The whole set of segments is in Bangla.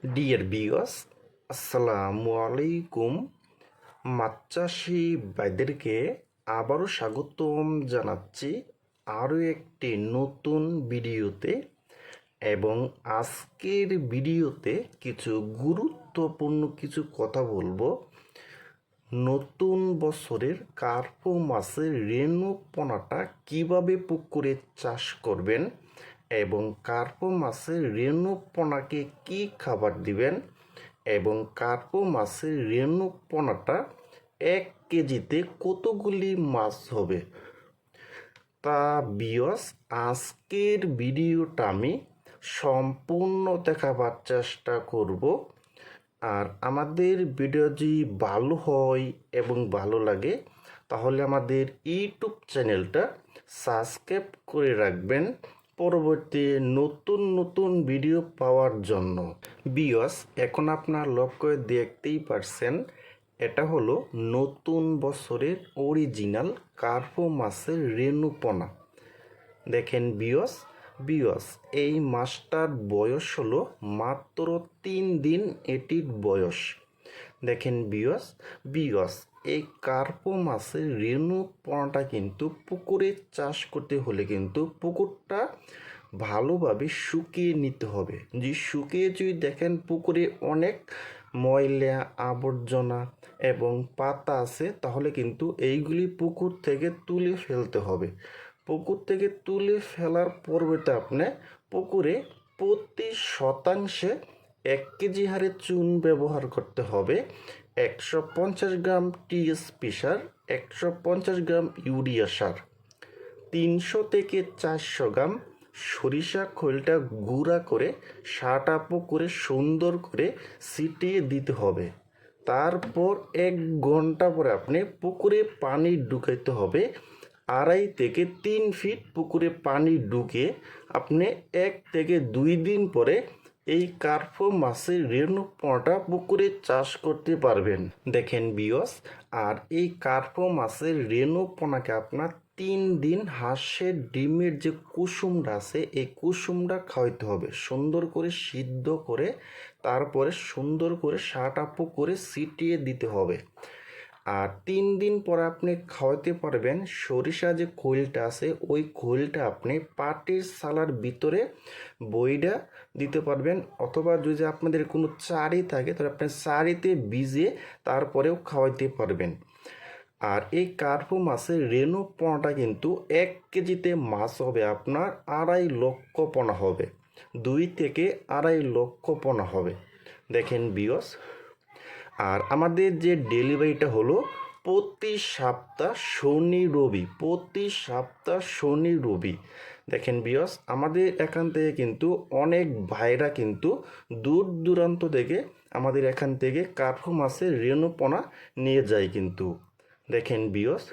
ডিয়ার ভিউয়ার্স, আসসালামু আলাইকুম। মাছ চাষি ভাইদেরকে আবারও স্বাগতম জানাচ্ছি আরও একটি নতুন ভিডিওতে। এবং আজকের ভিডিওতে কিছু গুরুত্বপূর্ণ কিছু কথা বলবো। নতুন বছরের কার্পো মাছের রেণু পোনাটা কীভাবে পুকুরে চাষ করবেন এবং কার্পো মাছের রেণু পোনাকে কী খাবার দিবেন এবং কার্পো মাছের রেণু পোনাটা 1 কেজিতে কতগুলি মাছ হবে, তা ভিউয়ার্স আজকের ভিডিওটা আমি সম্পূর্ণ দেখাবার চেষ্টা করব। আর আমাদের ভিডিও যদি ভালো হয় এবং ভালো লাগে তাহলে আমাদের ইউটিউব চ্যানেলটা সাবস্ক্রাইব করে রাখবেন পরবর্তী নতুন নতুন ভিডিও পাওয়ার জন্য। ভিউয়ার্স, এখন আপনার লক্ষ্য দেখতেই পারছেন, এটা হলো নতুন বছরের অরিজিনাল কার্পো মাছের রেণু পোনা। দেখেন ভিউয়ার্স এই মাছটার বয়স হলো মাত্র 3 দিন এটির বয়স। দেখেন ভিউয়ার্স এই কার্পো মাছের রেণু পোনাটা কিন্তু পুকুরে চাষ করতে হলে কিন্তু পুকুরটা ভালোভাবে শুকিয়ে নিতে হবে। যে শুকিয়ে যদি দেখেন পুকুরে অনেক ময়লা আবর্জনা এবং পাতা আছে তাহলে কিন্তু এইগুলি পুকুর থেকে তুলে ফেলতে হবে। পুকুর থেকে তুলে ফেলার পরবর্তীতে আপনি পুকুরে প্রতি শতাংশে 1 কেজি হারে চুন ব্যবহার করতে হবে, 150 গ্রাম টিএসপি সার, 150 গ্রাম ইউরিয়া সার, 300 থেকে 400 গ্রাম সরিষা খোলটা গুঁড়া করে সাটা পুকুরে সুন্দর করে ছিটিয়ে দিতে হবে। তারপর 1 ঘন্টা পরে আপনি পুকুরে পানি ঢুকাইতে হবে। 2.5 থেকে 3 ফিট পুকুরে পানি ঢুকে আপনি 1 থেকে 2 দিন পরে এই কার্পো মাছের রেণু পোনাটা পুকুরে চাষ করতে পারবেন। দেখেন ভিউয়ার্স, আর এই কার্পো মাছের রেণু পোনাকে আপনার 3 দিন হাঁসের ডিমের যে কুসুমটা আছে এই কুসুমটা খাওয়াইতে হবে, সুন্দর করে সিদ্ধ করে তারপরে সুন্দর করে সাটা পুকুরে ছিটিয়ে দিতে হবে। আর 3 দিন পর আপনি খাওয়াতে পারবেন সরিষা যে খোলটা আছে ওই খোলটা আপনি পাটির সালার ভিতরে বইটা দিতে পারবেন, অথবা যদি আপনাদের কোনো চারি থাকে তাহলে আপনি চারিতে ভিজিয়ে তারপরেও খাওয়াইতে পারবেন। আর এই কার্পো মাছের রেণু পোনাটা কিন্তু 1 কেজিতে মাছ হবে আপনার 2.5 লক্ষ পোনা হবে, 2 থেকে 2.5 লক্ষ পোনা হবে। দেখেন ভিউয়ার্স, আর আমাদের যে ডেলিভারিটা হলো প্রতি সপ্তাহ শনি রবি। দেখেন ভিউয়ার্স, আমাদের এখান থেকে কিন্তু অনেক ভাইরা কিন্তু দূর দূরান্ত থেকে আমাদের এখান থেকে কার্পো মাছের রেণু পোনা নিয়ে যায় কিন্তু। দেখেন ভিউয়ার্স,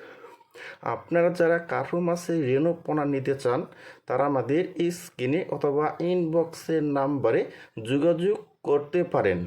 আপনারা যারা কার্পো মাছের রেণু পোনা নিতে চান তারা আমাদের স্ক্রিনে অথবা ইনবক্সের নাম্বারে যোগাযোগ করতে পারেন।